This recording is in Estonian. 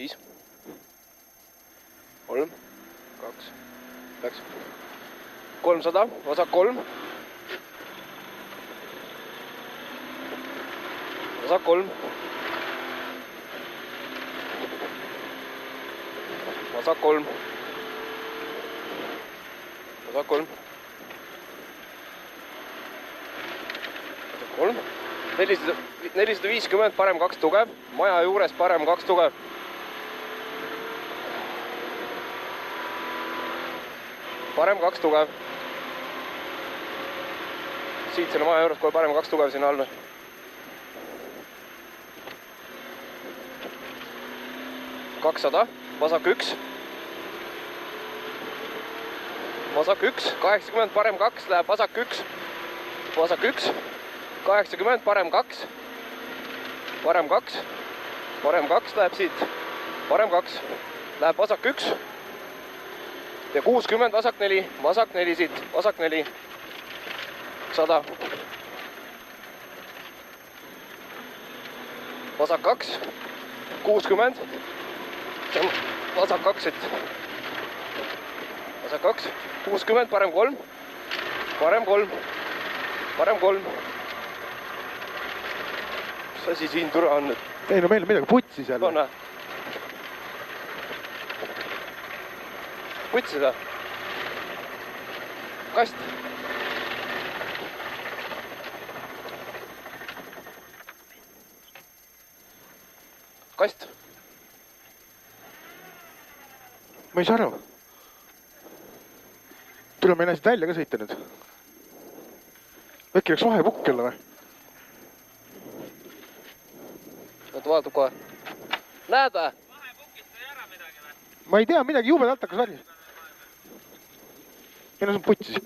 5, 3, 2, läks. 300, vasak 3. Vasak 3. Vasak 3. Vasak 3. Vasak 3. 450, parem 2 tugev. Maja juures parem 2 tugev. Parem 2 tugev. Siit selle maja juures kohe parem 2 tugev sinna all. $200, vasak 1. Vasak 1, 80, parem 2, läheb vasak 1. Vasak 1, 80, parem 2. Parem 2. Parem 2 läheb siit. Parem 2, läheb vasak 1. Ja 60, vasak 4. Vasak 4 siit, vasak 4. 100. Vasak 2, 60. Vasak 2 siit. Vasak 2, 60, parem 3. Parem 3. Parem 3. Mis asi siin türa on? Ei no meil on midagi putsi seal. Anna. Putsi seda. Kast. Kast. Ma ei saa aru. Tule me ei näe siit välja ka sõita nüüd. Äkki läks vahepukk jälle või? Oota, vaatab kohe. Näed või? Vahepukkist või ära midagi või? Ma ei tea, midagi jubedalt hakkas välja. Ei no see on putsi.